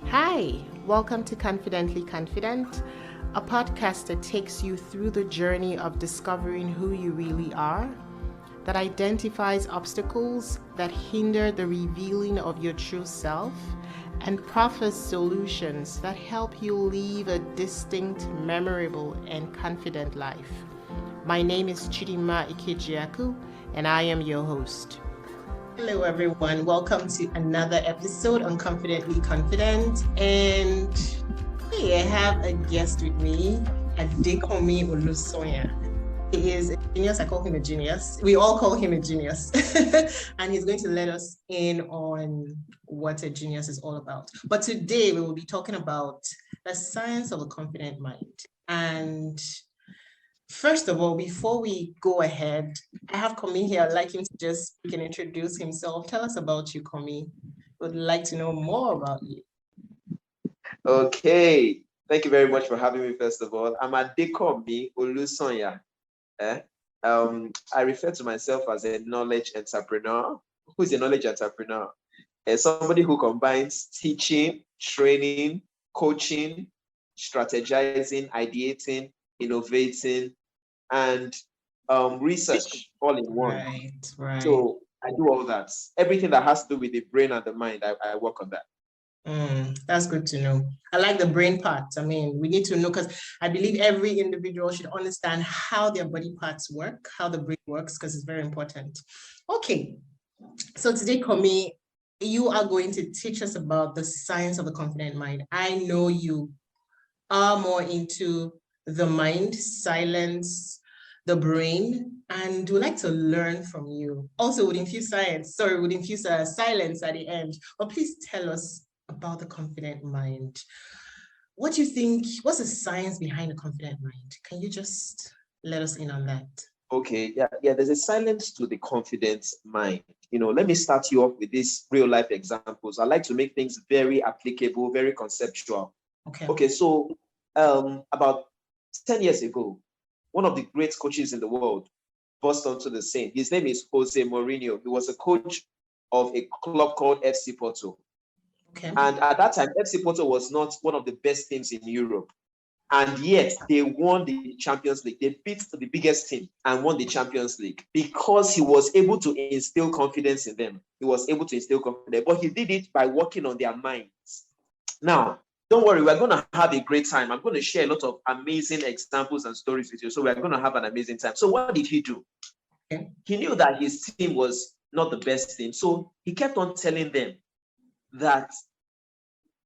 Hi, welcome to Confidently Confident, a podcast that takes you through the journey of discovering who you really are, that identifies obstacles that hinder the revealing of your true self, and proffers solutions that help you live a distinct, memorable, and confident life. My name is Chidima Ikejiaku, and I am your host. Hello, everyone. Welcome to another episode on Confidently Confident. And hey, I have a guest with me, Adekanmi Olusanya. He is a genius. I call him a genius. We all call him a genius. And he's going to let us in on what a genius is all about. But today we will be talking about the science of a confident mind. And first of all, before we go ahead, I have Komi here. I'd like him to just speak and introduce himself. Tell us about you, Komi. Would like to know more about you. Okay, thank you very much for having me. First of all, I'm Adekanmi Olusanya. I refer to myself as a knowledge entrepreneur. Who is a knowledge entrepreneur? Somebody who combines teaching, training, coaching, strategizing, ideating, innovating, and research all in one. Right. So I do all that. Everything that has to do with the brain and the mind, I work on that. That's good to know. I like the brain part. I mean, we need to know, because I believe every individual should understand how their body parts work, how the brain works, because it's very important. Okay, so today, Komi, you are going to teach us about the science of the confident mind. I know you are more into the mind, silence, the brain, and we'd like to learn from you. Also, would infuse silence at the end. But please tell us about the confident mind. What do you think? What's the science behind the confident mind? Can you just let us in on that? Okay, yeah. There's a silence to the confident mind. Let me start you off with these real life examples. I like to make things very applicable, very conceptual. Okay, so about 10 years ago, one of the great coaches in the world burst onto the scene. His name is Jose Mourinho. He was a coach of a club called FC Porto. Okay. And at that time, FC Porto was not one of the best teams in Europe. And yet they won the Champions League. They beat the biggest team and won the Champions League because he was able to instill confidence in them. He was able to instill confidence, but he did it by working on their minds. Now, don't worry, we're going to have a great time. I'm going to share a lot of amazing examples and stories with you. So we're going to have an amazing time. So what did he do? Okay. He knew that his team was not the best team. So he kept on telling them that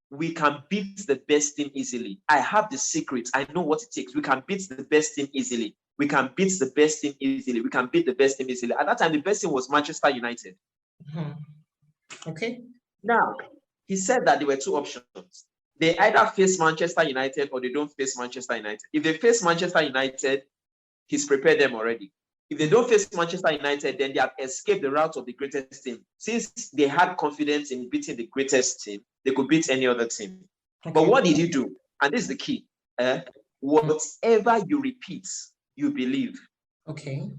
we can beat the best team easily. I have the secret. I know what it takes. We can beat the best team easily. We can beat the best team easily. We can beat the best team easily. At that time, the best team was Manchester United. Okay. Now, he said that there were two options. They either face Manchester United or they don't face Manchester United. If they face Manchester United, he's prepared them already. If they don't face Manchester United, then they have escaped the route of the greatest team. Since they had confidence in beating the greatest team, they could beat any other team. Okay. But what did he do? And this is the key. Whatever you repeat, you believe. Okay.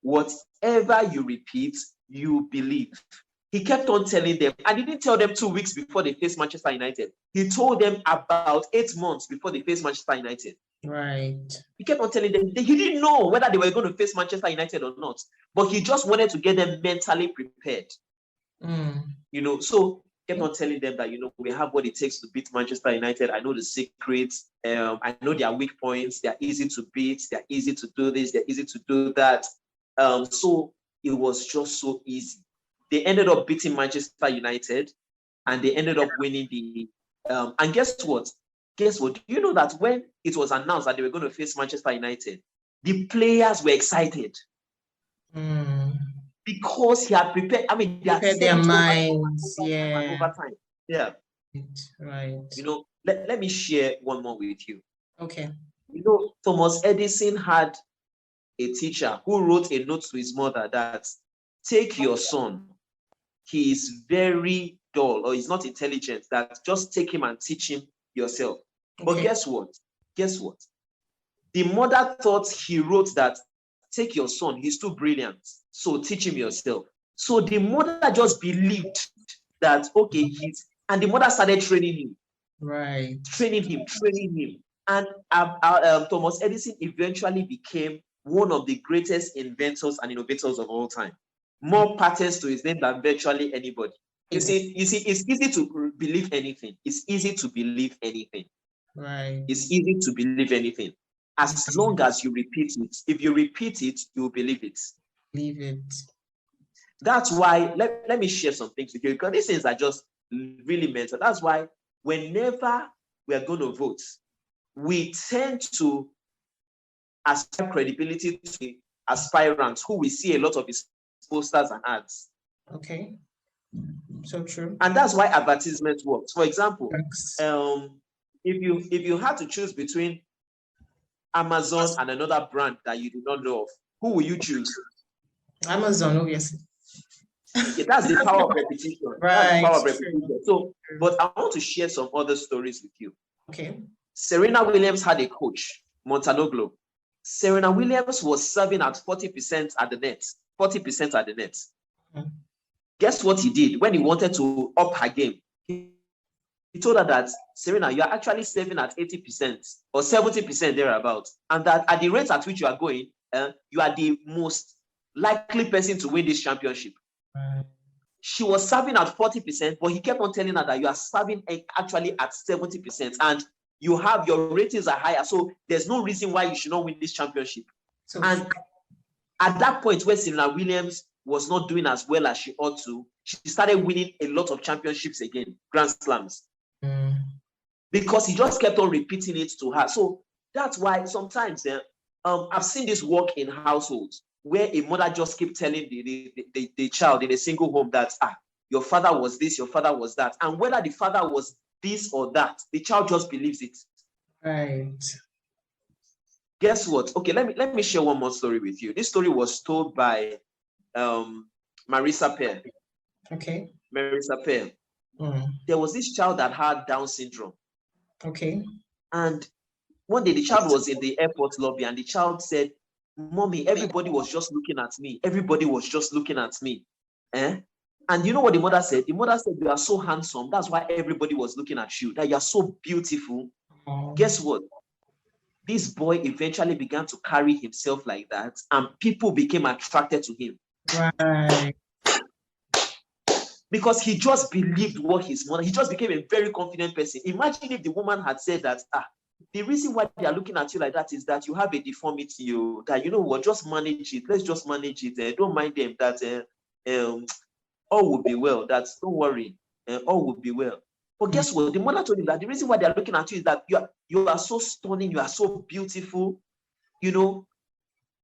Whatever you repeat, you believe. He kept on telling them, and he didn't tell them 2 weeks before they faced Manchester United. He told them about 8 months before they faced Manchester United. Right. He kept on telling them, he didn't know whether they were going to face Manchester United or not, but he just wanted to get them mentally prepared. So kept on telling them that, we have what it takes to beat Manchester United. I know the secrets. I know their weak points. They're easy to beat. They're easy to do this. They're easy to do that. So it was just so easy. They ended up beating Manchester United, and they ended up winning the. And guess what? Do you know that when it was announced that they were going to face Manchester United, the players were excited because he had prepared. I mean, they had prepared their minds. Over time. Yeah. Right. Let me share one more with you. Okay. Thomas Edison had a teacher who wrote a note to his mother that take your son. He is very dull or he's not intelligent. That just take him and teach him yourself. Okay. But guess what? The mother thought he wrote that take your son. He's too brilliant. So teach him yourself. So the mother just believed that, okay, And the mother started training him. Right. Training him. And Thomas Edison eventually became one of the greatest inventors and innovators of all time. More patents to his name than virtually anybody. You see, it's easy to believe anything. It's easy to believe anything. Right. It's easy to believe anything. As long as you repeat it. If you repeat it, you will believe it. Believe it. That's why, let me share some things with you, because these things are just really mental. That's why whenever we are going to vote, we tend to ascribe credibility to the aspirants who we see a lot of his posters and ads. Okay. So true. And that's why advertisement works. For example, if you had to choose between Amazon and another brand that you do not know of, who will you choose? Amazon, obviously. Yeah, that's the power of repetition. Right. That's the power of repetition. So, but I want to share some other stories with you. Okay. Serena Williams had a coach, Montanoglo. Serena Williams was serving at 40% at the net. 40% at the net. Mm-hmm. Guess what he did when he wanted to up her game? He told her that, Serena, you are actually serving at 80% or 70% thereabout. And that at the rate at which you are going, you are the most likely person to win this championship. She was serving at 40%, but he kept on telling her that you are serving actually at 70%, and your ratings are higher. So there's no reason why you should not win this championship. And at that point where Serena Williams was not doing as well as she ought to, she started winning a lot of championships again, Grand Slams. Because he just kept on repeating it to her. So that's why sometimes I've seen this work in households where a mother just keeps telling the child in a single home that your father was this, your father was that. And whether the father was this or that, the child just believes it. Right. Guess what? Okay, let me share one more story with you. This story was told by Marisa Peer. Okay. Marisa Peer. There was this child that had Down syndrome. Okay. And one day the child was in the airport lobby and the child said, Mommy, everybody was just looking at me. Everybody was just looking at me. And you know what the mother said? The mother said, you are so handsome. That's why everybody was looking at you. That you are so beautiful. Guess what? This boy eventually began to carry himself like that, and people became attracted to him. Right. Because he just believed what his mother, he just became a very confident person. Imagine if the woman had said that, the reason why they are looking at you like that is that you have a deformity, that, you know what, just manage it. Let's just manage it. Don't mind them, that all will be well. Don't worry, all will be well. But guess what? The mother told him that the reason why they are looking at you is that you are so stunning, you are so beautiful,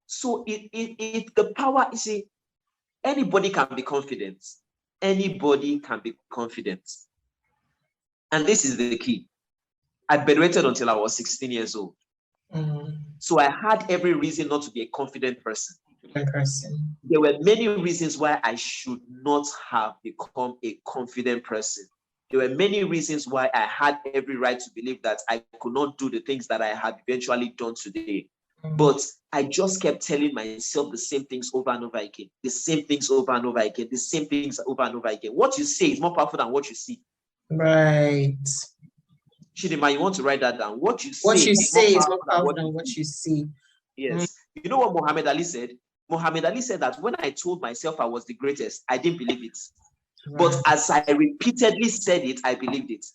So the power, you see, anybody can be confident. Anybody can be confident. And this is the key. I bedwetted until I was 16 years old. So I had every reason not to be a confident person. There were many reasons why I should not have become a confident person. There were many reasons why I had every right to believe that I could not do the things that I had eventually done today. But I just kept telling myself the same things over and over again. The same things over and over again. The same things over and over again. What you say is more powerful than what you see. Right. Chidima, you want to write that down? What you say is more powerful than what you see. Yes. You know what Muhammad Ali said? Muhammad Ali said that when I told myself I was the greatest, I didn't believe it. Right. But as I repeatedly said it, I believed it.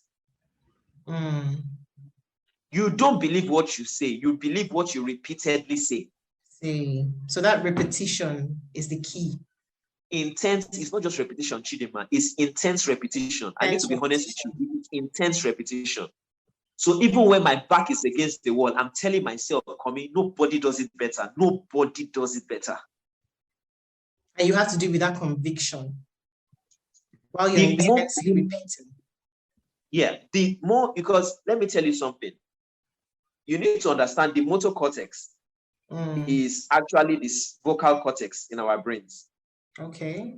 You don't believe what you say. You believe what you repeatedly say. So that repetition is the key. Intense is not just repetition, Chidima. It's intense repetition. I need to be honest with you. It's intense repetition. So even when my back is against the wall, I'm telling myself, nobody does it better. Nobody does it better. And you have to do with that conviction while you're intensely repeating. Yeah, because let me tell you something. You need to understand the motor cortex is actually this vocal cortex in our brains. Okay.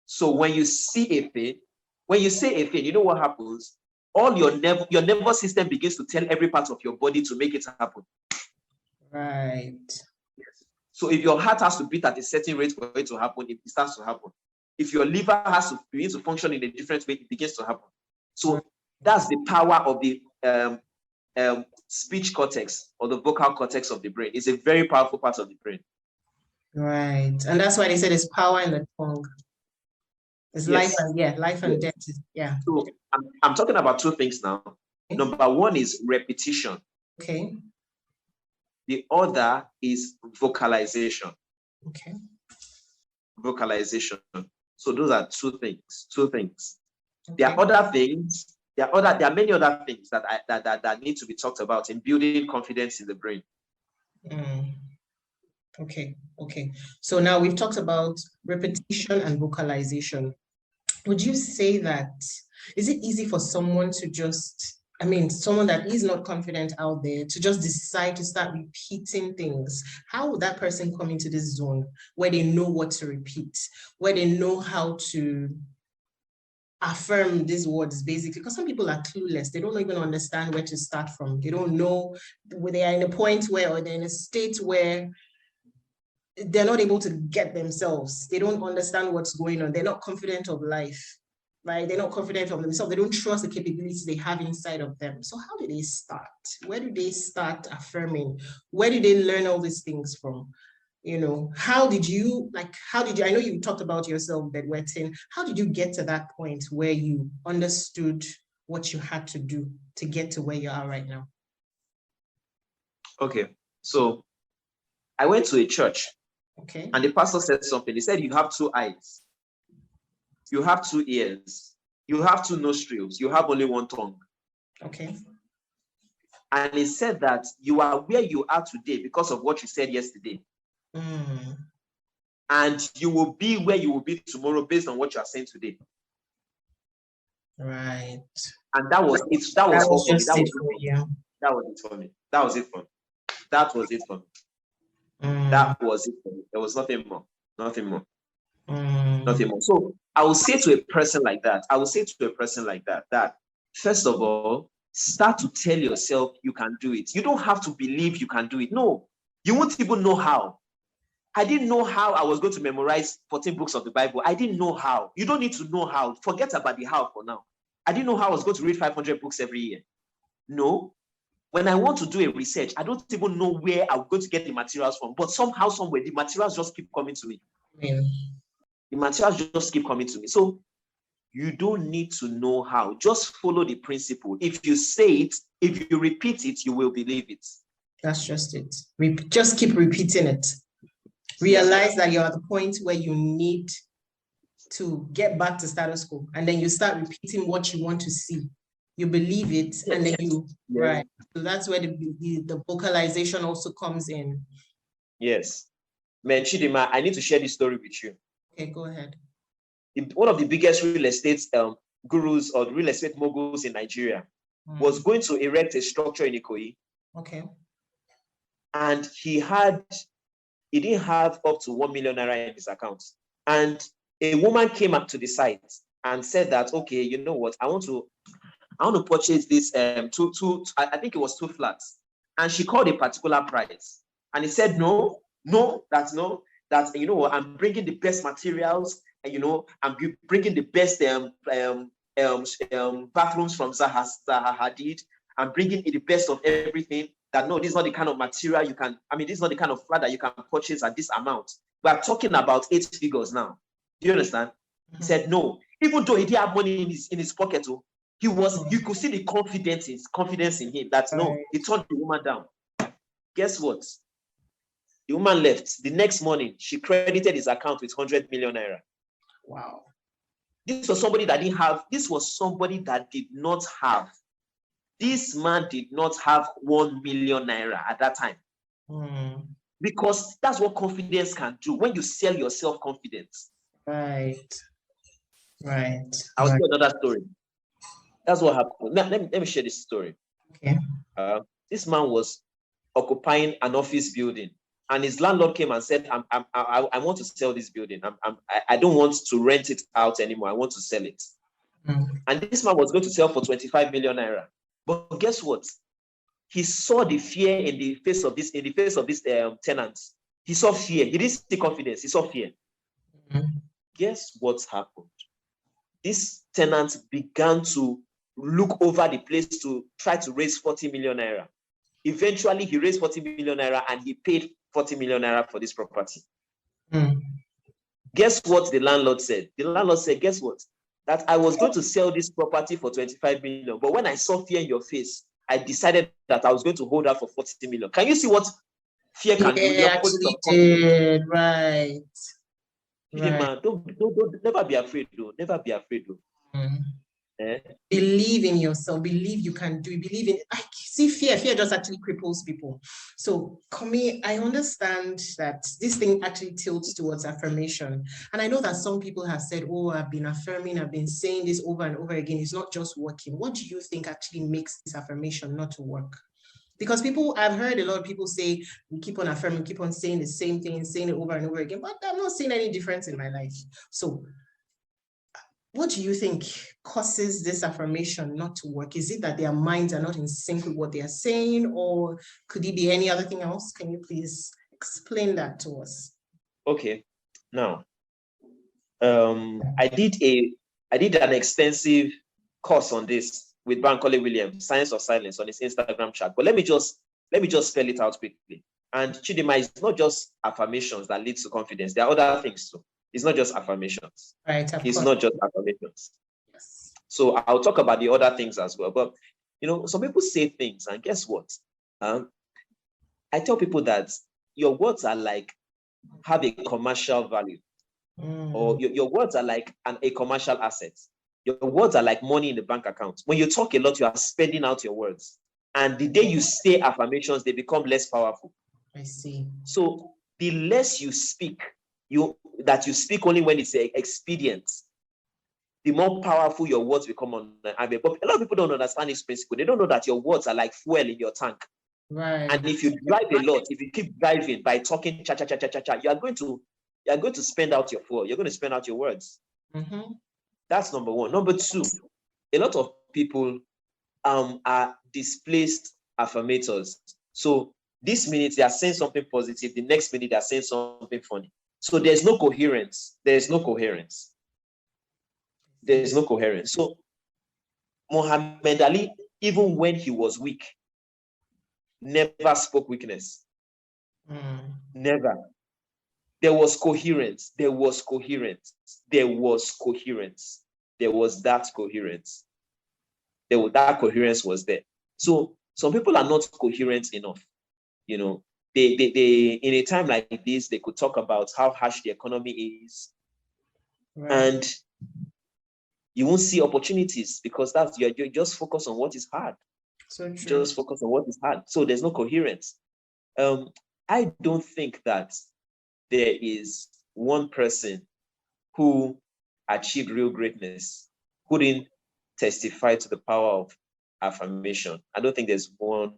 So when you see a thing, when you say a thing, you know what happens? All your nervous system begins to tell every part of your body to make it happen. Right. Yes. So if your heart has to beat at a certain rate for it to happen, it starts to happen. If your liver has to begin to function in a different way, it begins to happen. So that's the power of the speech cortex or the vocal cortex of the brain. It's a very powerful part of the brain. Right. And that's why they said there's power in the tongue. It's life and life and death. Yeah. So I'm talking about two things now. Okay. Number one is repetition. Okay. The other is vocalization. Okay. Vocalization. So those are two things. Okay. There are other things. There are many other things that need to be talked about in building confidence in the brain. Okay. So now we've talked about repetition and vocalization. Would you say that, is it easy for someone to just, someone that is not confident out there to just decide to start repeating things? How would that person come into this zone where they know what to repeat, where they know how to affirm these words, basically? Because some people are clueless. They don't even understand where to start from. They don't know where they are in a point where, or they're in a state where they're not able to get themselves. They don't understand what's going on. They're not confident of life, right? They're not confident of themselves. They don't trust the capabilities they have inside of them. So how do they start? Where do they start affirming? Where do they learn all these things from? How did you, I know you talked about yourself, bedwetting. How did you get to that point where you understood what you had to do to get to where you are right now? Okay, so I went to a church. Okay. And the pastor said something. He said, you have 2 eyes, you have 2 ears, you have 2 nostrils, you have only 1 tongue. Okay. And he said that you are where you are today because of what you said yesterday. And you will be where you will be tomorrow based on what you are saying today. Right. And that was it. That was it for me. That was it for me. There was nothing more. So I will say to a person like that, that first of all, start to tell yourself you can do it. You don't have to believe you can do it. No, you won't even know how. I didn't know how I was going to memorize 14 books of the Bible. I didn't know how. You don't need to know how. Forget about the how for now. I didn't know how I was going to read 500 books every year. No. When I want to do a research, I don't even know where I'm going to get the materials from. But somehow, somewhere, the materials just keep coming to me. The materials just keep coming to me. So you don't need to know how. Just follow the principle. If you say it, if you repeat it, you will believe it. That's just it. Just keep repeating it. Realize that you're at the point where you need to get back to status quo, and then you start repeating what you want to see. You believe it, and then right. So that's where the vocalization also comes in. Yes. Man, Chidima, I need to share this story with you. Okay, go ahead. One of the biggest real estate gurus or real estate moguls in Nigeria was going to erect a structure in Ikoyi. Okay. And he didn't have up to 1 million naira in his account. And a woman came up to the site and said that, okay, you know what, I want to purchase this I think it was 2 flats. And she called a particular price. And he said, no, that's you know what, I'm bringing the best materials, and I'm bringing the best bathrooms from Zaha Hadid. I'm bringing the best of everything. That no, this is not the kind of material this is not the kind of flat that you can purchase at this amount. We are talking about 8 figures now. Do you understand? He said no, even though he didn't have money in his pocket, you could see the confidence in him. That no, he turned the woman down. Guess what? The woman left. The next morning, she credited his account with 100 million naira. Wow. This was somebody that didn't have. This was somebody that did not have. This man did not have 1 million naira at that time. Because that's what confidence can do when you sell your self-confidence. Right. I'll tell you another story. That's what happened. Let me share this story. Okay. This man was occupying an office building, and his landlord came and said, I want to sell this building. I don't want to rent it out anymore. I want to sell it. And this man was going to sell for 25 million naira. But guess what? He saw the fear in the face of this tenants. He saw fear. He didn't see confidence. He saw fear. Guess what happened? This tenant began to look over the place to try to raise 40 million naira. Eventually, he raised 40 million naira and he paid 40 million naira for this property. Guess what the landlord said? The landlord said, guess what? That I was going to sell this property for 25 million, but when I saw fear in your face, I decided that I was going to hold out for 40 million. Can you see what fear can do? Yeah, actually did. Right. Man, don't never be afraid, though. Never be afraid, though. Believe in yourself. Believe you can do it. Believe in. I see fear. Fear just actually cripples people. So, Kumi, I understand that this thing actually tilts towards affirmation, and I know that some people have said, "Oh, I've been affirming. I've been saying this over and over again. It's not just working." What do you think actually makes this affirmation not to work? Because I've heard a lot of people say, we keep on affirming, keep on saying the same thing and saying it over and over again, but I'm not seeing any difference in my life. So what do you think causes this affirmation not to work? Is it that their minds are not in sync with what they are saying, or could it be any other thing else? Can you please explain that to us? Okay. Now, I did an extensive course on this with Bankole Williams, Science of Silence, on his Instagram chat. But let me just spell it out quickly. And Chidima, it's not just affirmations that leads to confidence. There are other things too. It's not just affirmations. Right. It's not just affirmations. Yes. So I'll talk about the other things as well. But some people say things, and guess what? I tell people that your words are like have a commercial value, or your words are like a commercial asset. Your words are like money in the bank account. When you talk a lot, you are spending out your words. And the day you say affirmations, they become less powerful. I see. So the less you speak, that you speak only when it's expedient, the more powerful your words become on the highway. But a lot of people don't understand this principle. They don't know that your words are like fuel in your tank. Right. And if you drive a lot, if you keep driving by talking cha cha cha cha cha cha, you are going to spend out your fuel. You're going to spend out your words. That's number one. Number two, a lot of people are displaced affirmators. So this minute they are saying something positive, the next minute they are saying something funny. So there's no coherence. There's no coherence. So Muhammad Ali, even when he was weak, never spoke weakness. Never. There was coherence. There was that coherence. That coherence was there. So some people are not coherent enough. They in a time like this, they could talk about how harsh the economy is, and you won't see opportunities because you just focus on what is hard. So true. Just focus on what is hard. So there's no coherence. I don't think that there is one person who achieved real greatness who didn't testify to the power of affirmation. I don't think there's one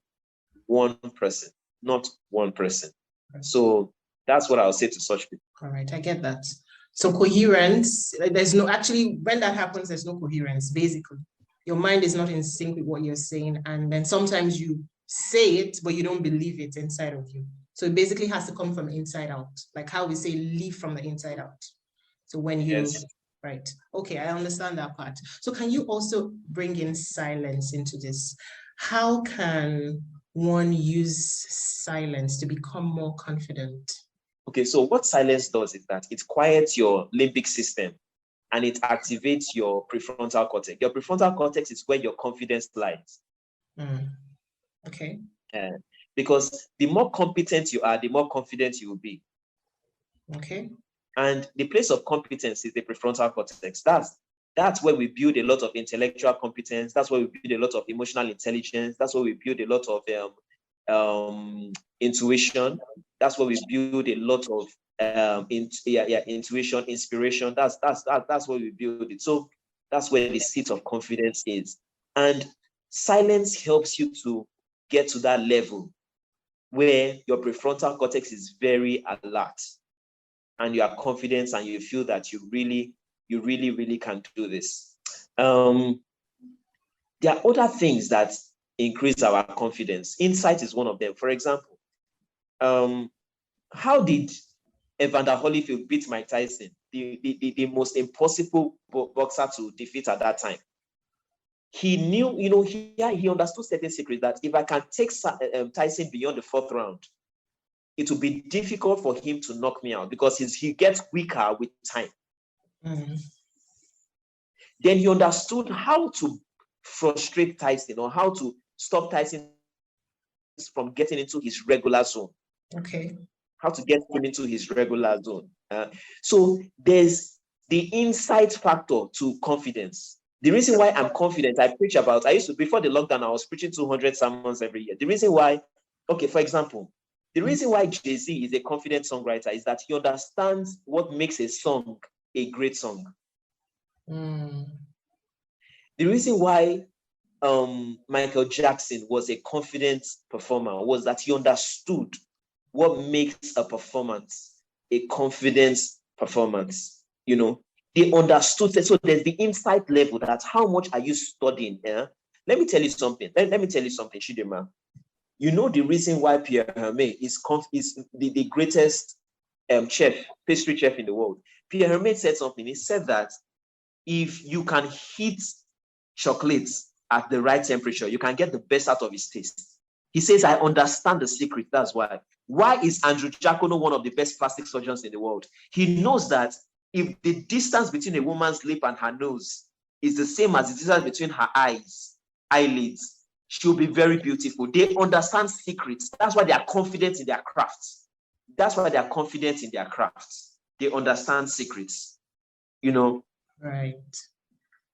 person, not one person. So that's what I'll say to such people. All right, I get that. So coherence, when that happens, there's no coherence, basically. Your mind is not in sync with what you're saying. And then sometimes you say it, but you don't believe it inside of you. So it basically has to come from the inside out, like how we say leave from the inside out. So when you, yes. Right. Okay, I understand that part. So can you also bring in silence into this? How can one use silence to become more confident? Okay, so what silence does is that it quiets your limbic system and it activates your prefrontal cortex. Your prefrontal cortex is where your confidence lies. Okay. Because the more competent you are, the more confident you will be. Okay. And the place of competence is the prefrontal cortex. That's where we build a lot of intellectual competence. That's where we build a lot of emotional intelligence. That's where we build a lot of intuition. That's where we build a lot of intuition, inspiration. That's where we build it. So that's where the seat of confidence is. And silence helps you to get to that level where your prefrontal cortex is very alert and you are confident and you feel that you really can do this. There are other things that increase our confidence. Insight is one of them. For example, how did Evander Holyfield beat Mike Tyson, the most impossible boxer to defeat at that time? he knew, he understood certain secrets that if I can take Tyson beyond the 4th round, it will be difficult for him to knock me out because he gets weaker with time. Mm. Then he understood how to frustrate Tyson or how to stop Tyson from getting into his regular zone. Okay. How to get him into his regular zone. So there's the insight factor to confidence. The reason why I'm confident, before the lockdown, I was preaching 200 sermons every year. The reason why, for example, the reason why Jay-Z is a confident songwriter is that he understands what makes a song a great song. Mm. The reason why Michael Jackson was a confident performer was that he understood what makes a performance a confidence performance. They understood. So there's the insight level. That's how much are you studying? Let me tell you something. Let me tell you something, Chidema. The reason why Pierre Hermé is the greatest pastry chef in the world. Pierre Hermé said something. He said that if you can heat chocolates at the right temperature, you can get the best out of his taste. He says, I understand the secret. That's why. Why is Andrew Giacono one of the best plastic surgeons in the world? He knows that if the distance between a woman's lip and her nose is the same as the distance between her eyelids, she'll be very beautiful. They understand secrets. That's why they are confident in their crafts. They understand secrets, Right.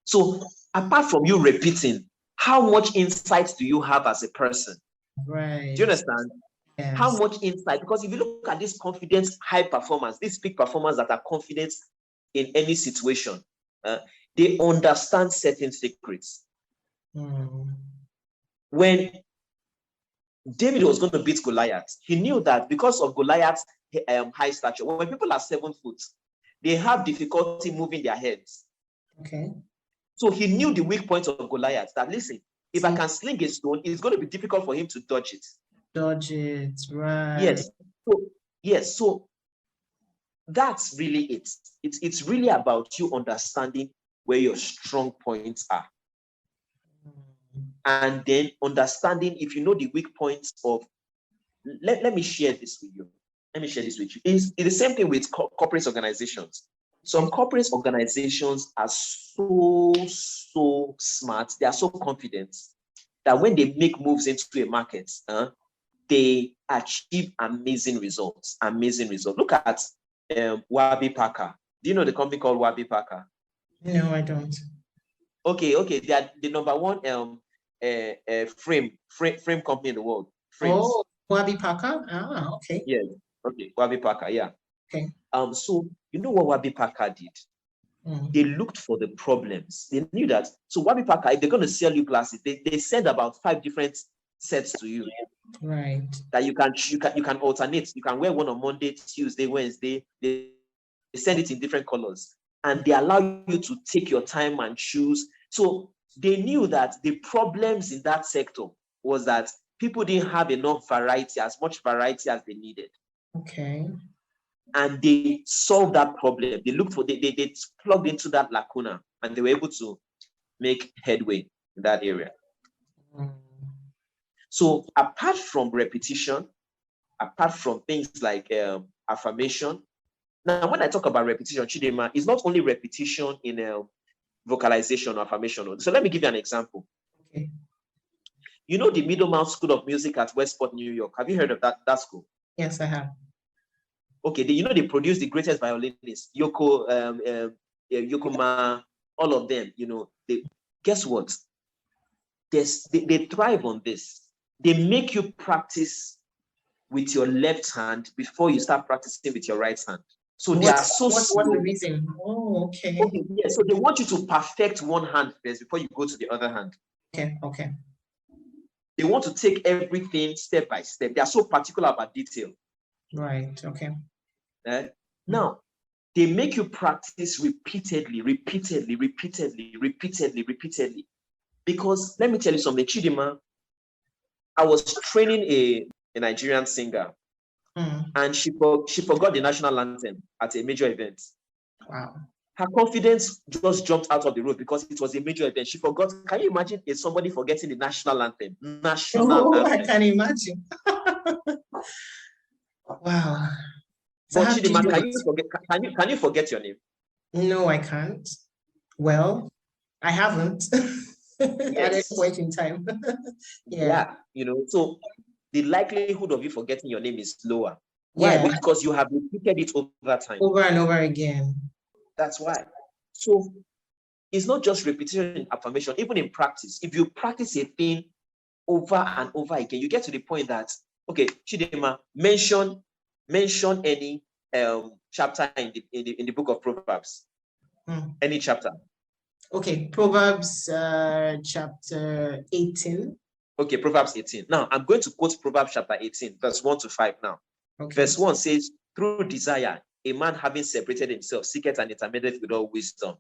So apart from you repeating, how much insight do you have as a person? Right. Do you understand? Yes. How much insight? Because if you look at this confidence, high performance, these peak performers that are confident in any situation, they understand certain secrets. Mm. When David was going to beat Goliath, he knew that because of Goliath's high stature, when people are 7 foot, they have difficulty moving their heads. Okay. So he knew the weak points of Goliath, that listen, if I can sling a stone, it's going to be difficult for him to dodge it. Right. Yes. So that's really it. It's really about you understanding where your strong points are. And then understanding, if you know the weak points of, let me share this with you. It's the same thing with corporate organizations. Some corporate organizations are so smart. They are so confident that when they make moves into a market, they achieve amazing results. Look at Warby Parker. Do you know the company called Warby Parker? No, I don't. Okay. They are the number one frame company in the world. Frames. Oh, Warby Parker? Okay. Yes. Okay, Warby Parker, yeah. Okay. So you know what Warby Parker did? They looked for the problems. They knew that. So Warby Parker, if they're going to sell you glasses, they send about 5 different sets to you. Right. That you can alternate. You can wear one on Monday, Tuesday, Wednesday. They send it in different colors, and they allow you to take your time and choose. So they knew that the problems in that sector was that people didn't have enough variety, as much variety as they needed. Okay. And they solved that problem. They plugged into that lacuna, and they were able to make headway in that area. So apart from repetition, apart from things like affirmation, now when I talk about repetition, Chidema, it's not only repetition in vocalization or affirmation. So let me give you an example. Okay. You know the Middlemount School of Music at Westport, New York. Have you heard of that school? Yes, I have. Okay, they produce the greatest violinists, Yoko Ma, all of them. Guess what? They thrive on this. They make you practice with your left hand before you start practicing with your right hand. So they are so slow. What's the reason? Oh, okay. Okay, yeah. So they want you to perfect one hand first before you go to the other hand. Okay. They want to take everything step by step. They are so particular about detail. Right. Okay. Now, they make you practice repeatedly. Because let me tell you something, Chidima, I was training a Nigerian singer, and she forgot the national anthem at a major event. Wow. her confidence just jumped out of the roof because it was a major event. She forgot. Can you imagine if somebody forgetting the national anthem? I can imagine. Wow. So but Chidima, can you forget your name? No, I can't. Well, I haven't at any point in time. Yeah, so the likelihood of you forgetting your name is lower. Why? Yeah. Because you have repeated it over time. Over and over again. That's why. So it's not just repetition in affirmation, even in practice. If you practice a thing over and over again, you get to the point that, okay, Chidima, mention any chapter in the book of Proverbs. Any chapter. Okay, Proverbs chapter 18. Okay, Proverbs 18. Now, I'm going to quote Proverbs chapter 18, verse 1 to 5 now. Okay. Verse 1 says, through desire, a man having separated himself, seeketh and intermediate with all wisdom.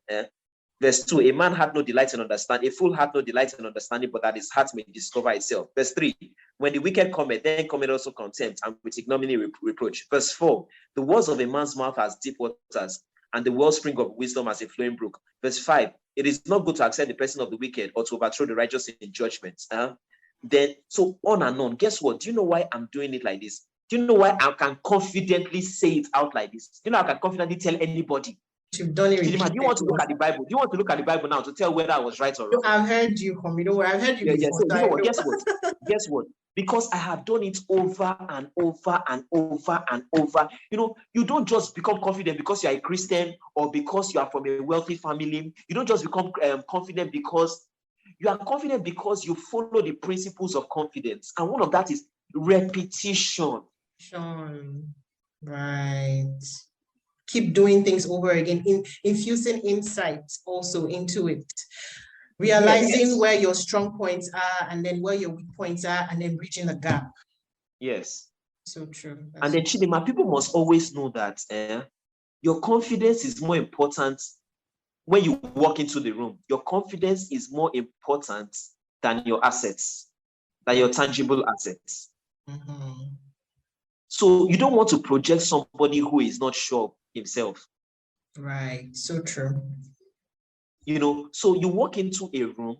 Verse 2, a man hath no delight in understanding, a fool hath no delight in understanding, but that his heart may discover itself. Verse 3, when the wicked cometh, then cometh also contempt, and with ignominy reproach. Verse 4, the words of a man's mouth as deep waters, and the wellspring of wisdom as a flowing brook. Verse 5, it is not good to accept the person of the wicked or to overthrow the righteous in judgment. Then, so on and on. Guess what? Do you know why I'm doing it like this? Do you know why I can confidently say it out like this? Do you know I can confidently tell anybody? You've done it. Do you want to look at the Bible? Do you want to look at the Bible now to tell whether I was right or wrong? I've heard you, I've heard you before. So you know what? Guess what? Guess what? Because I have done it over and over and over and over. You don't just become confident because you're a Christian or because you are from a wealthy family. You don't just become confident because you are confident because you follow the principles of confidence. And one of that is repetition. Right. Keep doing things over again, infusing insights also into it. Realizing where your strong points are and then where your weak points are and then bridging the gap. Yes. So true. And then Chidima, people must always know that your confidence is more important when you walk into the room. Your confidence is more important than your assets, than your tangible assets. So you don't want to project somebody who is not sure of himself. Right. So true. So you walk into a room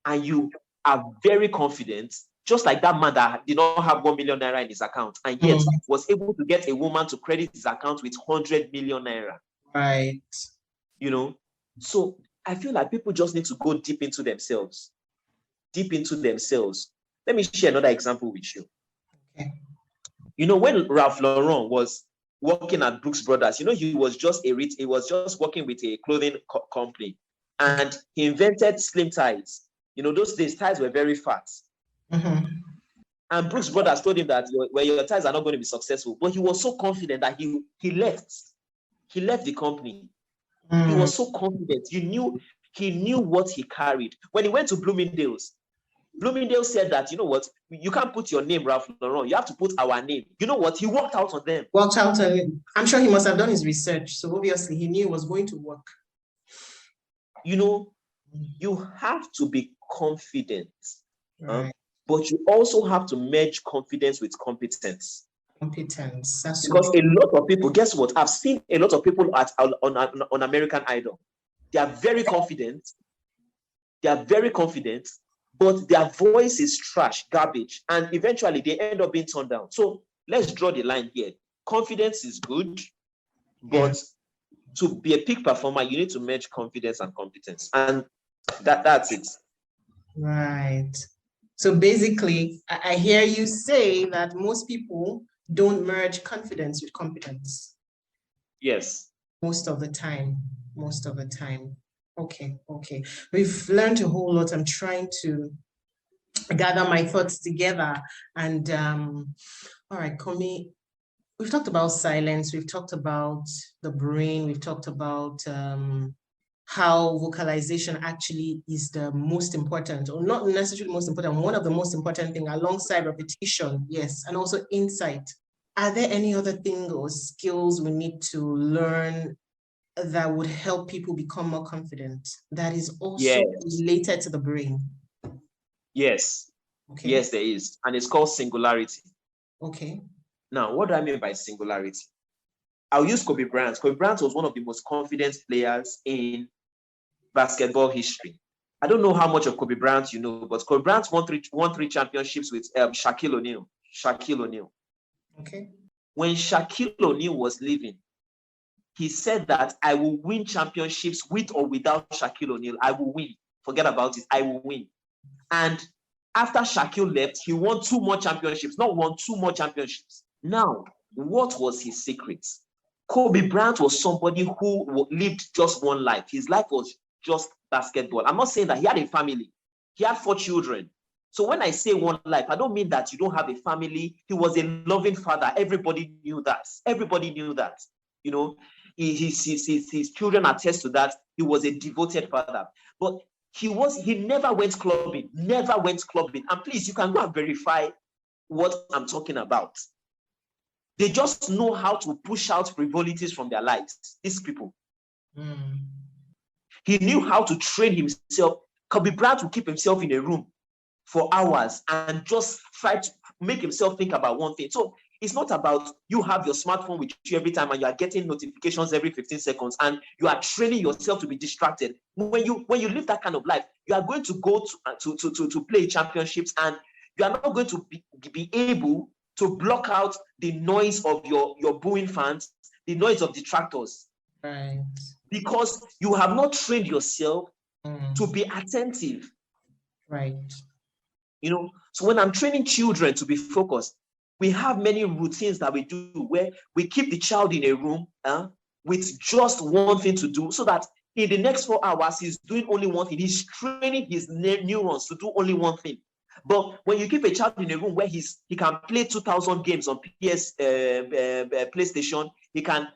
and you are very confident, just like that man that did not have 1 million naira in his account and yet was able to get a woman to credit his account with 100 million naira. Right. So I feel like people just need to go deep into themselves. Let me share another example with you. Okay. When Ralph Lauren was working at Brooks Brothers, he was just working with a clothing company, and he invented slim ties. Those days ties were very fat. And Brooks Brothers told him that your ties are not going to be successful. But he was so confident that he left. He left the company. He was so confident. He knew what he carried. When he went to Bloomingdale's said that, you know what, you can't put your name, Ralph Lauren. You have to put our name. You know what? He walked out on them. I'm sure he must have done his research. So obviously he knew it was going to work. You have to be confident. Right. But you also have to merge confidence with competence. That's because a lot of people, guess what? I've seen a lot of people on American Idol. They are very confident. But their voice is trash, garbage, and eventually they end up being turned down. So let's draw the line here. Confidence is good, but to be a peak performer, you need to merge confidence and competence, and that's it. Right. So basically, I hear you say that most people don't merge confidence with competence. Yes. Most of the time. Okay. We've learned a whole lot. I'm trying to gather my thoughts together. And all right, Komi, we've talked about silence. We've talked about the brain. We've talked about how vocalization actually is the most important, or not necessarily most important, one of the most important things alongside repetition, yes, and also insight. Are there any other things or skills we need to learn that would help people become more confident that is also related to the brain? Yes. Okay. Yes, there is. And it's called singularity. Okay. Now, what do I mean by singularity? I'll use Kobe Bryant. Kobe Bryant was one of the most confident players in basketball history. I don't know how much of Kobe Bryant you know, but Kobe Bryant won three championships with Shaquille O'Neal. Shaquille O'Neal. Okay. When Shaquille O'Neal was leaving, he said that I will win championships with or without Shaquille O'Neal. I will win. Forget about it. I will win. And after Shaquille left, he won 2 more championships. Not one, 2 more championships. Now, what was his secret? Kobe Bryant was somebody who lived just one life. His life was just basketball. I'm not saying that he had a family. He had 4 children. So when I say one life, I don't mean that you don't have a family. He was a loving father. Everybody knew that. Everybody knew that. You know, his children attest to that. He was a devoted father. But he never went clubbing. Never went clubbing. And please, you can go and verify what I'm talking about. They just know how to push out frivolities from their lives. These people. He knew how to train himself. Kobe Bryant would keep himself in a room for hours and just try to make himself think about one thing. So it's not about you have your smartphone with you every time and you are getting notifications every 15 seconds and you are training yourself to be distracted. When you live that kind of life, you are going to go to play championships and you are not going to be able to block out the noise of your booing fans, the noise of detractors. Right. Because you have not trained yourself to be attentive. Right. You know, so when I'm training children to be focused, we have many routines that we do where we keep the child in a room with just one thing to do so that in the next 4 hours, he's doing only one thing. He's training his neurons to do only one thing. But when you keep a child in a room where he can play 2,000 games on PlayStation, he can,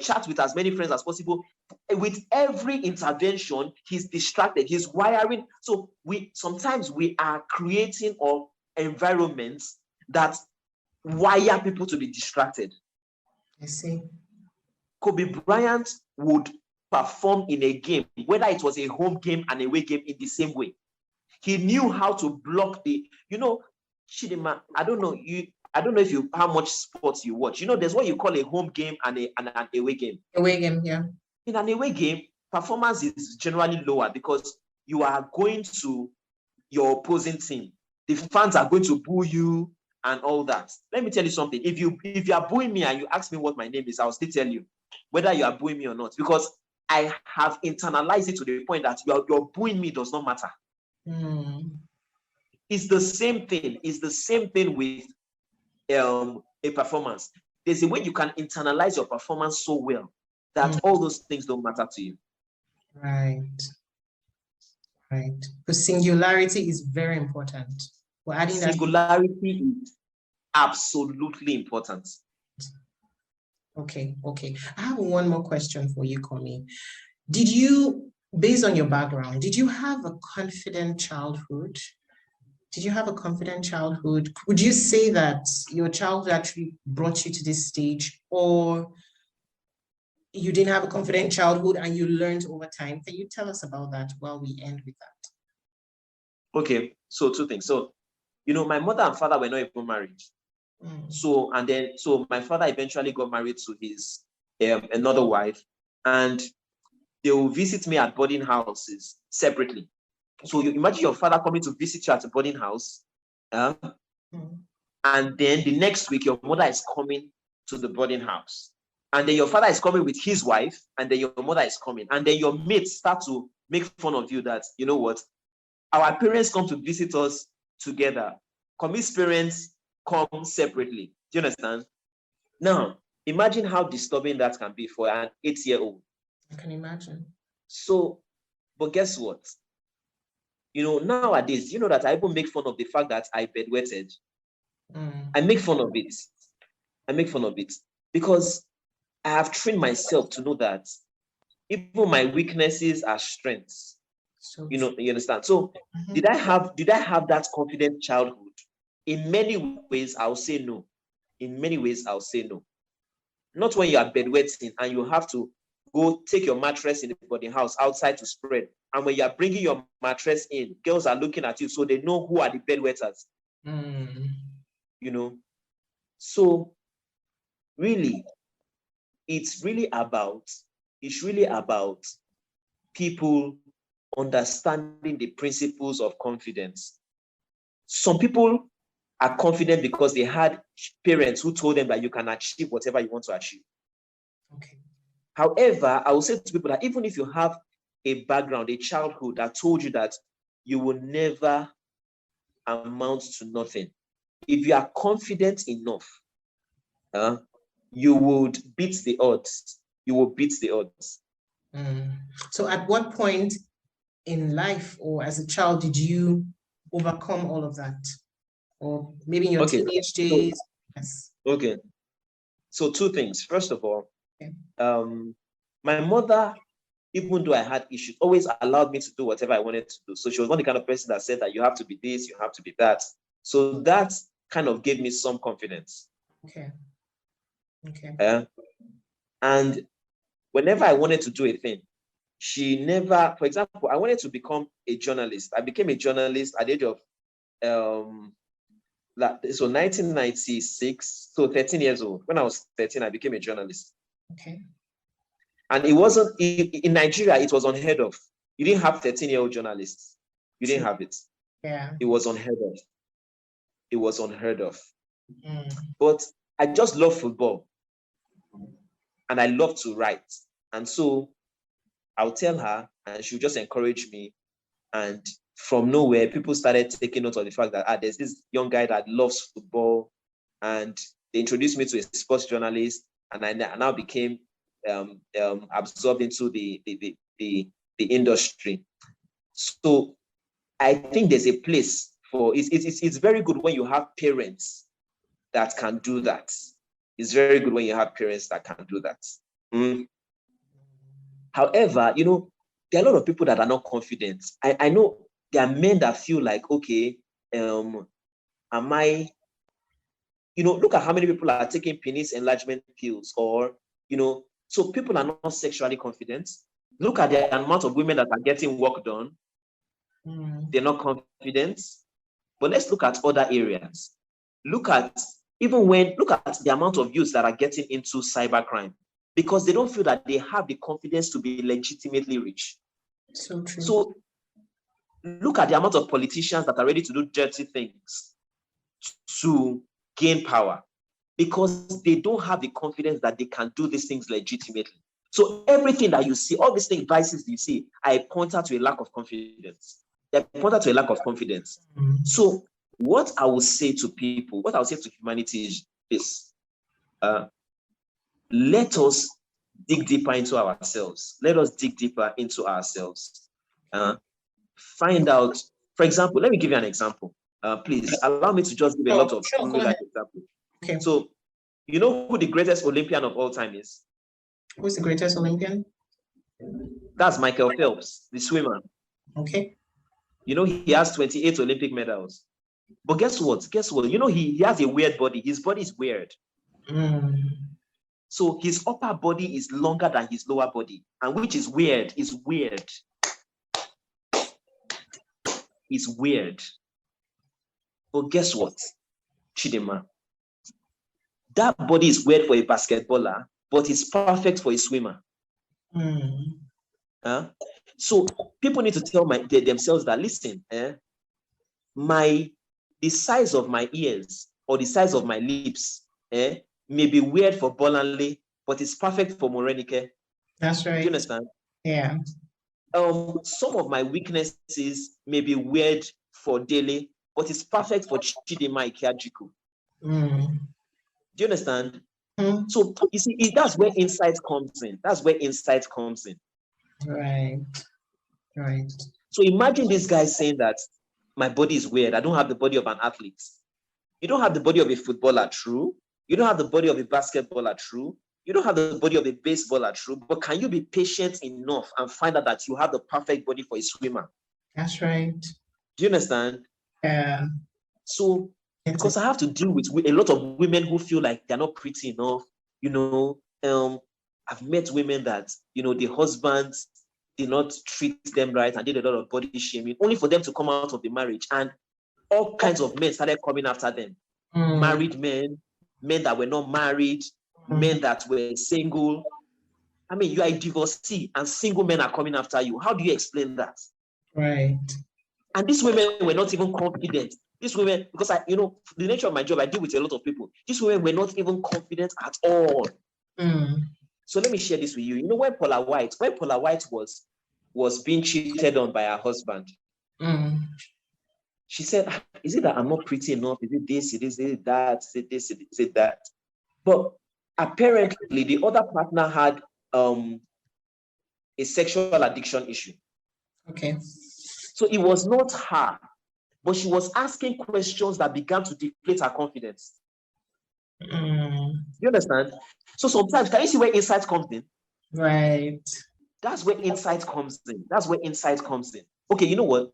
chat with as many friends as possible. With every intervention, he's distracted. He's wiring. So sometimes we are creating environments that wire people to be distracted. I see. Kobe Bryant would perform in a game, whether it was a home game and away game, in the same way. He knew how to block Chidima, I don't know if how much sports you watch. There's what you call a home game and an away game. Away game, yeah. In an away game, performance is generally lower because you are going to your opposing team. The fans are going to boo you and all that. Let me tell you something. If you are booing me and you ask me what my name is, I'll still tell you whether you are booing me or not, because I have internalized it to the point that your booing me does not matter. It's the same thing. It's the same thing with a performance. There's a way you can internalize your performance so well that all those things don't matter to you. Right. Because singularity is very important. We're adding singularity is absolutely important. Okay. I have one more question for you, Komi. Did you, based on your background, did you have a confident childhood? Would you say that your childhood actually brought you to this stage, or you didn't have a confident childhood and you learned over time? Can you tell us about that while we end with that? Okay, so 2 things. So, my mother and father were not even married. So my father eventually got married to his another wife, and they will visit me at boarding houses separately. So you imagine your father coming to visit you at a boarding house, and then the next week your mother is coming to the boarding house, and then your father is coming with his wife, and then your mother is coming, and then your mates start to make fun of you that, you know what, our parents come to visit us together. Komi's parents come separately. Do you understand? Now, imagine how disturbing that can be for an 8-year-old. I can imagine. So, but guess what? Nowadays, that I even make fun of the fact that I bedwetted. I make fun of it because I have trained myself to know that even my weaknesses are strengths. So you understand? So did I have that confident childhood? In many ways, I'll say no. Not when you are bedwetting and you have to go take your mattress in the boarding house outside to spread. And when you are bringing your mattress in, girls are looking at you so they know who are the bedwetters. So really, it's really about people understanding the principles of confidence. Some people are confident because they had parents who told them that you can achieve whatever you want to achieve. Okay. However, I will say to people that even if you have a background, a childhood that told you that you will never amount to nothing, if you are confident enough, you would beat the odds. You will beat the odds. So at what point in life or as a child did you overcome all of that? Or maybe in your teenage days? Yes. Okay. So two things. First of all, my mother, even though I had issues, always allowed me to do whatever I wanted to do. So she was not the kind of person that said that you have to be this, you have to be that. So that kind of gave me some confidence. Okay. And whenever I wanted to do a thing, she never, for example, I wanted to become a journalist. I became a journalist at the age of, so 1996, so 13 years old. When I was 13, I became a journalist. Okay. And it wasn't, in Nigeria, it was unheard of. You didn't have 13-year-old journalists. You didn't have it. Yeah. It was unheard of. It was unheard of. But I just love football. And I love to write. And so I'll tell her, and she'll just encourage me. And from nowhere, people started taking note of the fact that there's this young guy that loves football. And they introduced me to a sports journalist. And I now became absorbed into the industry. So I think there's a place for it's very good when you have parents that can do that. It's very good when you have parents that can do that. However, there are a lot of people that are not confident. I know there are men that feel like, okay, am I, look at how many people are taking penis enlargement pills, or, so people are not sexually confident. Look at the amount of women that are getting work done. They're not confident. But let's look at other areas. Look at the amount of youths that are getting into cybercrime, because they don't feel that they have the confidence to be legitimately rich. So true. So look at the amount of politicians that are ready to do dirty things to gain power, because they don't have the confidence that they can do these things legitimately. So everything that you see, all these things, vices you see, I point out to a lack of confidence. They point out to a lack of confidence. So what I will say to people, what I will say to humanity is this. Let us dig deeper into ourselves. Let us dig deeper into ourselves. Find out, for example, let me give you an example. Please allow me to just give a lot of real-life examples. Okay. So, you know who the greatest Olympian of all time is? Who's the greatest Olympian? That's Michael Phelps, the swimmer. Okay. He has 28 Olympic medals. But guess what? He has a weird body. His body is weird. So his upper body is longer than his lower body, and which is weird. It's weird. It's weird. But guess what, Chidema? That body is weird for a basketballer, but it's perfect for a swimmer. So people need to tell themselves that, listen, the size of my ears or the size of my lips may be weird for Bolanle, but it's perfect for Morenike. That's right. Do you understand? Yeah. Some of my weaknesses may be weird for Dele, but it's perfect for Chidema Ikeajiku. Do you understand? So you see, that's where insight comes in. That's where insight comes in. Right. So imagine this guy saying that my body is weird. I don't have the body of an athlete. You don't have the body of a footballer, true. You don't have the body of a basketballer, true. You don't have the body of a baseballer, true. But can you be patient enough and find out that you have the perfect body for a swimmer? That's right. Do you understand? Yeah. So, because I have to deal with a lot of women who feel like they're not pretty enough, I've met women that, the husbands did not treat them right and did a lot of body shaming, only for them to come out of the marriage. And all kinds of men started coming after them. Married men that were not married, men that were single. I mean, you are a divorcee and single men are coming after you. How do you explain that? Right. And these women were not even confident. These women, because the nature of my job, I deal with a lot of people. These women were not even confident at all. So let me share this with you. You know, when Paula White was being cheated on by her husband, she said, is it that I'm not pretty enough? Is it this? Is it that? Is it this? Is it that? But apparently the other partner had a sexual addiction issue. Okay. So it was not her, but she was asking questions that began to deflate her confidence. You understand? So sometimes, can you see where insight comes in? Right. That's where insight comes in. That's where insight comes in. Okay, you know what?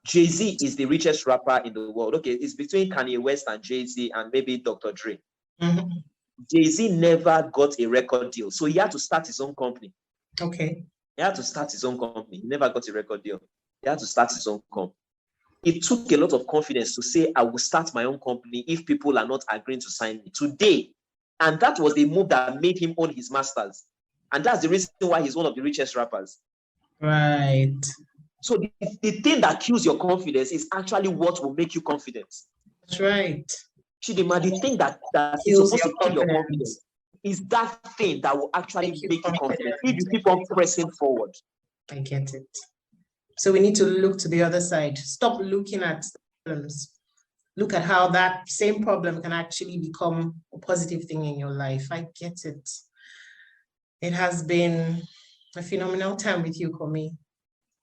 Jay-Z is the richest rapper in the world. Okay, it's between Kanye West and Jay-Z and maybe Dr. Dre. Jay-Z never got a record deal, so he had to start his own company. Okay. He had to start his own company. He never got a record deal. He had to start his own company. It took a lot of confidence to say, I will start my own company if people are not agreeing to sign me today. And that was the move that made him own his masters. And that's the reason why he's one of the richest rappers. Right. So the thing that kills your confidence is actually what will make you confident. That's right. Chidima, the thing that is supposed to kill your confidence is that thing that will actually make you confident if you keep on pressing forward. I get it. So we need to look to the other side. Stop looking at problems. Look at how that same problem can actually become a positive thing in your life. I get it. It has been a phenomenal time with you, Komi.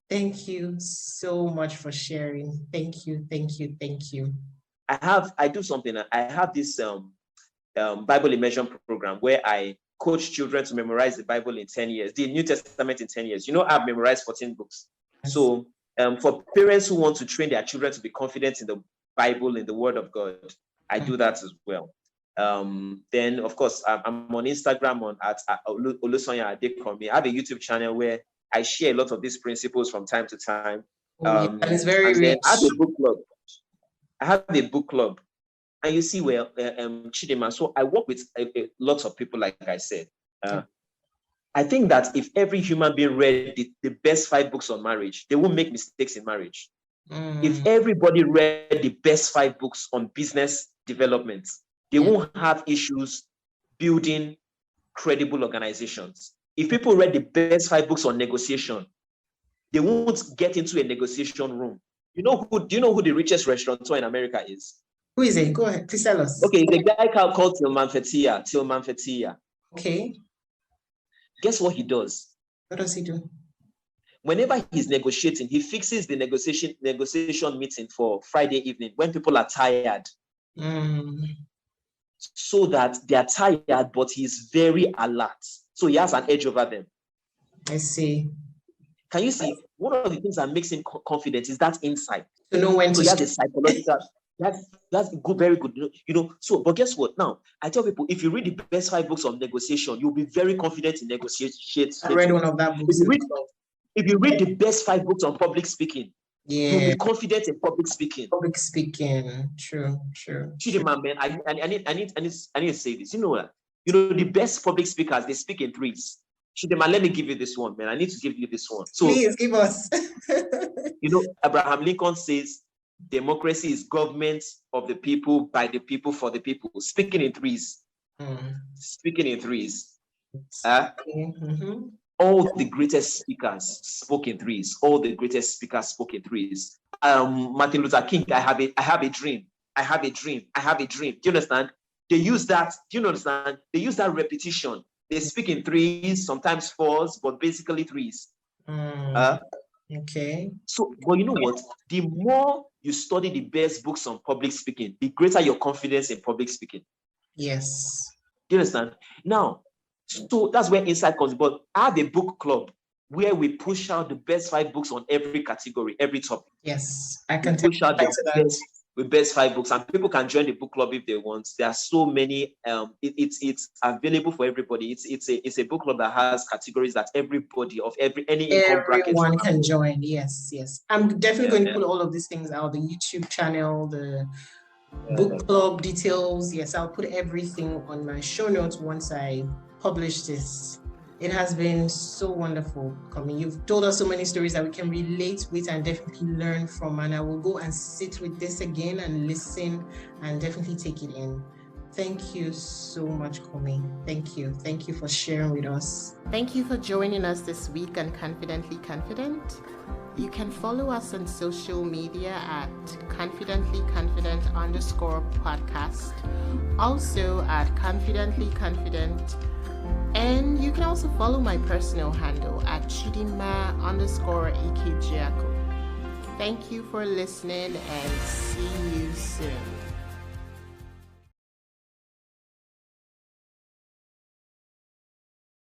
Thank you so much for sharing. Thank you, thank you, thank you. I do something. I have this Bible immersion program where I coach children to memorize the Bible in 10 years, the New Testament in 10 years. You know, I've memorized 14 books. Yes. So for parents who want to train their children to be confident in the Bible, in the Word of God, I do that as well. Then, of course, I'm on Instagram at olusanyaadekanmi. I have a YouTube channel where I share a lot of these principles from time to time. And it's very rich. I have a book club. And you see, well, Chidima, so I work with lots of people, like I said. I think that if every human being read the best 5 books on marriage, they won't make mistakes in marriage. If everybody read the best 5 books on business development, they won't have issues building credible organizations. If people read the best 5 books on negotiation, they won't get into a negotiation room. Do you know who the richest restaurateur in America is? Who is it? Go ahead, please tell us. Okay, it's a guy called Tilman Fertitta. Okay. Guess what he does? What does he do? Whenever he's negotiating, he fixes the negotiation meeting for Friday evening when people are tired. So that they are tired, but he's very alert. So he has an edge over them. I see. Can you see? One of the things that makes him confident is that insight. To know when to he has a psychological. That's good, very good. So, but guess what? Now, I tell people, if you read the best 5 books on negotiation, you'll be very confident in negotiation. I read one of that book. If you read the best 5 books on public speaking, you'll be confident in public speaking. Public speaking, true. Chidima, man, I need to say this. You know the best public speakers, they speak in threes. Chidima, let me give you this one, man. I need to give you this one. So, please give us. Abraham Lincoln says, democracy is government of the people, by the people, for the people. Speaking in threes. Speaking in threes. All the greatest speakers spoke in threes. All the greatest speakers spoke in threes. Martin Luther King, I have a dream. I have a dream. I have a dream. Do you understand? They use that. Do you understand? They use that repetition. They speak in threes, sometimes 4s, but basically 3s. Okay. So, but you know what? The more you study the best books on public speaking, the greater your confidence in public speaking. Yes. Do you understand? Now, so that's where insight comes. But I have a book club where we push out the best 5 books on every category, every topic. Yes, I can push out the best 5 books, and people can join the book club if they want. There are so many. It's available for everybody. It's a book club that has categories that everybody of any income bracket. Everyone can join. Yes. I'm definitely going to put all of these things out. The YouTube channel, the book club details. Yes, I'll put everything on my show notes once I publish this. It has been so wonderful coming. You've told us so many stories that we can relate with and definitely learn from. And I will go and sit with this again and listen and definitely take it in. Thank you so much, Komi. Thank you. Thank you for sharing with us. Thank you for joining us this week on Confidently Confident. You can follow us on social media at confidentlyconfident_podcast. Also at Confidently Confident. And you can also follow my personal handle at Chidima_Ikejiako. Thank you for listening and see you soon.